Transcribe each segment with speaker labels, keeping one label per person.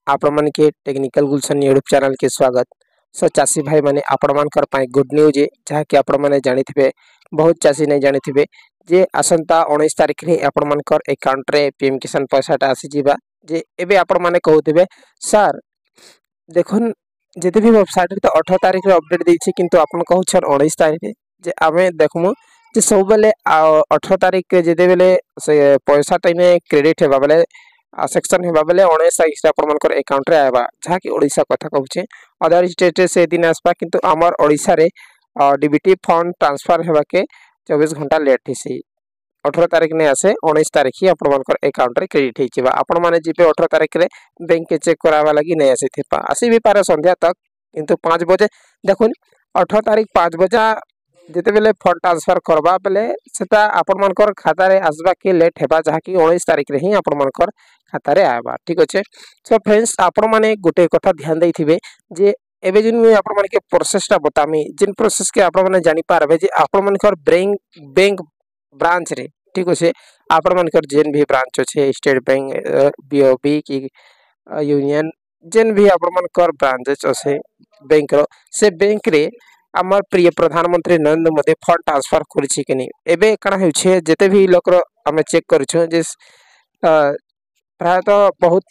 Speaker 1: आपण मन के टेक्निकल गुलशन यूट्यूब चैनल के स्वागत। सो चाषी भाई माने आपण मानकर पाई गुड न्यूज है जहाँ कि आपण माने जानी थिबे बहुत चाषी नहीं जानी थिबे जे आसंता 19 तारिख रे आपण मानकर अकाउंट रे पीएम किसान पैसाटा आसी जीवा जे एबे आपण माने कहउथिबे सर देखुन जेते भी वेबसाइट रे तो 18 तारिख रे अपडेट देछि किंतु आपण कहउछन 19 तारिख रे जे आमे देखमु जे सब बेले 18 तारिख के जेते बेले से पैसा टाइम क्रेडिट हेबा बेले सेक्शन हेबा बेले 19 तारिख से आपण मानकर अकाउंट रे आबा जहाँ कि ओडिसा कथा कहउछे अदर स्टेट रे से दिन आसबा किंतु हमर ओडिसा रे डीबीटी फंड ट्रांसफर हेबा के 24 घंटा लेट हिसी 18 तारिख ने आसे 19 तारिख ही आपण मानकर अकाउंट रे क्रेडिट हिचिबा आपण माने जिबे 18 तारिख रे बैंक के चेक करावा लगी नहीं आसी थिपा आसी भी पारे संध्या तक किंतु 5 बजे देखुन 18 तारिख 5 बजे जेते बेले फंड ट्रांसफर करबा बेले सेटा आपण मानकर खाता रे आसबा के लेट हेबा जहाँ कि 19 तारिख रे ही आपण मानकर खाता रे आबा ठीक अछि। सो फ्रेंड्स आपण माने गोटे कथा ध्यान देइथिबे जे एबे जिन मुई आपण माने के प्रोसेसटा बतामी जिन प्रोसेस के आपण माने जानि पारबे जे आपण मानकर बैंक ब्रांच रे ठीक अछि आपण मानकर जेन भी ब्रांच अछि स्टेट बैंक बीओबी की यूनियन जेन भी आपण मानकर ब्रांचेस अछि बैंक रो से बैंक रे आमर प्रिय प्रधानमंत्री नरेंद्र मोदी फंड ट्रांसफर करिछि कि नहीं एबे कना होइछे जेते भी लोक आमे चेक करछु जे प्रायतः बहुत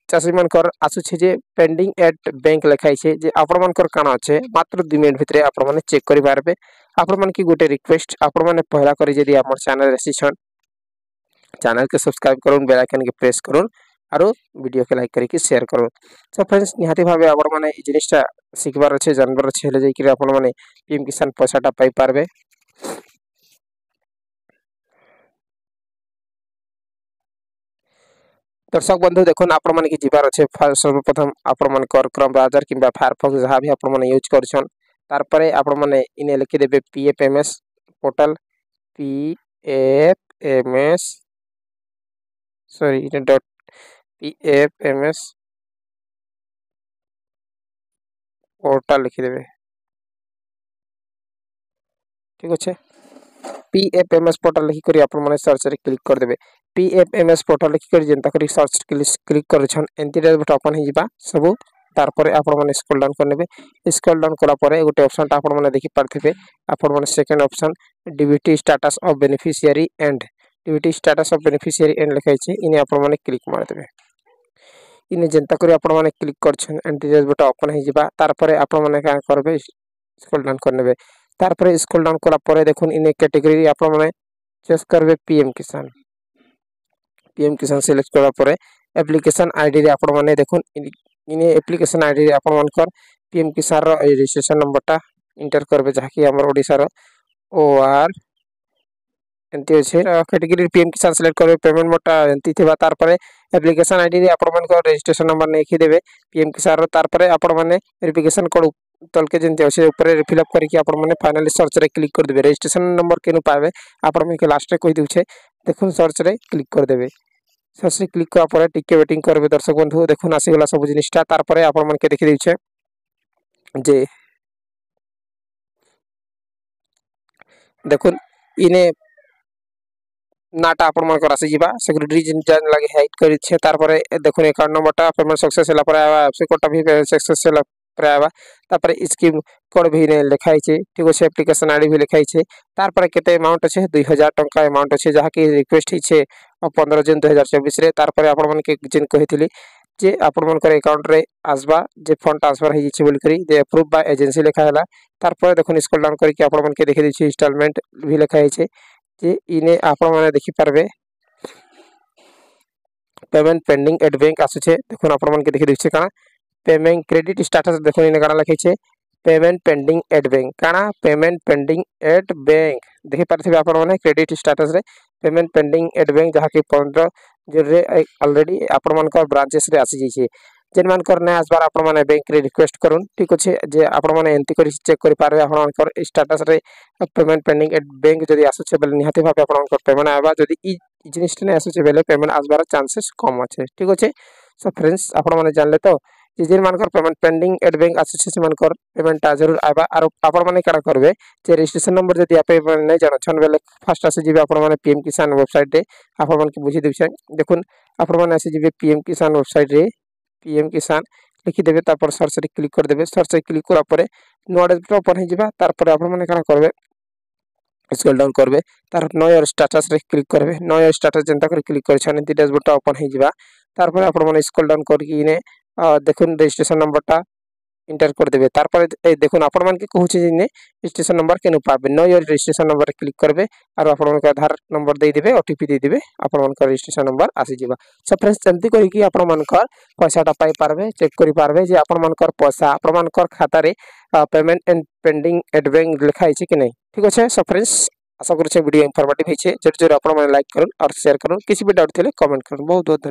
Speaker 1: चाषी मनकर आसुछे जे पेंडिंग एट बैंक लिखाई छे जे आपण मनकर काना छे मात्र 2 मिनट भितरे आपण माने चेक करि पारबे। आपण मन की गोटे रिक्वेस्ट आपण माने पहला करी जदी हमर चैनल रेसी छन चैनल के सब्सक्राइब करून बेल आइकन के प्रेस करून आरो वीडियो के लाइक करके शेयर करून। सो फ्रेंड्स निहाती भाबे आपण माने इ जिनिसटा सिखबार छे जानबार छे ले जाई कि आपण माने पीएम किसान पैसाटा पाई पारबे। दर्शक बंधु देखुन आपण माने की जीवार अच्छे सर्वप्रथम आपण मन कर क्रोम ब्राउजर किंबा फायरफॉक्स जहाँ भी आपण माने यूज करछन तार परे आपण माने इने लिखि देबे पीएफएमएस पोर्टल पीएफएमएस सॉरी इने डॉट पीएफएमएस पोर्टल लिखि देबे ठीक अच्छे। पीएफएमएस पोर्टल लिखि करी आपण माने सर्च रे क्लिक कर देबे पीएफएमएस पोर्टल लिखि करी जेंता करी सर्च क्लिक करछन एंती रे ओपन हे जिबा सब तार परे आपण माने स्क्रॉल डाउन कर नेबे स्क्रॉल डाउन करा परे गोटे ऑप्शन ता आपण माने देखि पारथिबे आपण माने second option DBT status of beneficiary and DBT status of beneficiary and लिखाइ छै इने आपण माने क्लिक मार देबे इने जेंता करी आपण माने क्लिक करछन एंटी रे ओपन हे जिबा तार परे आपण माने का करबे स्क्रॉल डाउन कर नेबे तार परे स्क्रॉल डाउन करा परे देखुन इने कैटेगरी आपण माने चूज करबे पीएम किसान सिलेक्ट करा परे एप्लीकेशन आईडी रे आपण माने देखुन इने एप्लीकेशन आईडी रे आपण मानकर पीएम किसान रो रजिस्ट्रेशन नंबर टा इंटर करबे जहा कि हमर ओडिसा रो ओआर एंती अछि कैटेगरी पीएम किसान सिलेक्ट करबे पेमेंट मोटा एंती थिबा तार परे एप्लीकेशन आईडी रे आपण मानकर रजिस्ट्रेशन नंबर नेखि देबे पीएम किसान रो तार परे आपण माने वेरिफिकेशन कोड तल के जेंती अछि ऊपर फिल अप करके आपण माने फाइनली सर्च रे क्लिक कर देबे रजिस्ट्रेशन नंबर केनु पाबे आपण माने के लास्ट रे कहि दिउछे देखुन सर्च रे क्लिक कर देबे सर्च रे क्लिक करा परे टिके वेटिंग करबे दर्शक बंधु देखुन आसी गला सब जिनिसटा तार परे आपण माने के देखि दिउछे जे देखुन इने नाटा आपण मन कर आसी जिबा सिक्योरिटी जान लागे हाइड करि छे तार परे देखुन अकाउंट नंबरटा पेमेंट सक्सेस होला परे आवा से कोटा भी सक्सेस होला परे आवा तार परे स्कीम कोड भी ने लिखाइ छे ठीक अछि एप्लीकेशन आईडी भी लिखाइ छे तार परे केते अमाउंट छे 2000 टंका अमाउंट छे जहा कि रिक्वेस्ट छे 15 जून 2024 रे तार परे आपण मन के जिन कहितली जे आपण मन कर अकाउंट रे आसबा जे फंड ट्रांसफर हे छे बोल करी जे अप्रूव बाय एजेंसी लिखा हला तार परे देखुन स्क्रॉल डाउन करके आपण मन के देखि दै छे इंस्टॉलमेंट भी लिखाइ छे जे इने आपण माने देखि पारबे पेमेंट पेंडिंग एट बैंक आसु छे देखुन आपण मन के देखि दै छे काना पेमेंट क्रेडिट स्टेटस देखुन इने काना लिखै छे पेमेंट पेंडिंग एट बैंक काना पेमेंट पेंडिंग एट बैंक देखि पारथिबे आपण माने क्रेडिट स्टेटस रे पेमेंट पेंडिंग एट बैंक जहा कि 15 जो रे ऑलरेडी आपण मन का ब्रांचेस रे आसी जाई छे जेन मान कर ने आसबार आपण माने बैंक रे रिक्वेस्ट करून ठीक अछि जे आपण माने एंती करी चेक करि पारबे आपण मन कर स्टेटस रे पेमेंट पेंडिंग एट बैंक जदी आसु छे बेले निहाती भाबे आपण मन कर पेमेंट आबा जदी इ जिनिस ने आसु छे बेले पेमेंट आसबार चांसेस कम अछि ठीक अछि। सो फ्रेंड्स आपण माने जानले तो जे मानकर पेमेंट पेंडिंग एट बैंक आसु छे मानकर पेमेंट जरूर आबा आरो आपण माने काडा करबे जे रजिस्ट्रेशन नंबर जदी आपे नै जानो छन बेले फर्स्ट आसे जिबे आपण माने पीएम किसान वेबसाइट रे आपण मन के बुझी देबे देखुन आपण माने आसे जिबे पीएम किसान वेबसाइट रे पीएम किसान लिखिदेवे तापर सर्च रे क्लिक करदेवे सर्च रे क्लिक करा परे नुआ डैशबोर्ड ओपन हो जिबा तार परे आपण माने काना करबे स्क्रॉल डाउन करबे तार नो योर स्टेटस रे क्लिक करबे नो योर स्टेटस जेंता कर क्लिक कर छाने ती डैशबोर्ड टा ओपन हो जिबा तार परे आपण माने स्क्रॉल डाउन करके ने देखुन रजिस्ट्रेशन नंबर टा इंटर कर देबे तार पर ए देखुन आपण मान के कहूचे जे रजिस्ट्रेशन नंबर केनु पाबे नो योर रजिस्ट्रेशन नंबर रे क्लिक करबे आरो आपण मान के आधार नंबर दे देबे ओटीपी दे देबे आपण मान का रजिस्ट्रेशन नंबर आसी जिबा सो फ्रेंड्स सेमती करी कि आपण मान का पैसा टा पाई पारबे चेक करि पारबे जे आपण मान का पैसा आपण मान का खाता रे payment and pending at bank लिखाई छै कि नै ठीक अछि सो फ्रेंड्स आशा करू छै वीडियो इंफॉर्मेटिव है छै जरूर आपण मान लाइक करन और शेयर करन किसी भी डाउट थिले कमेंट करन बहुत बहुत धन्यवाद।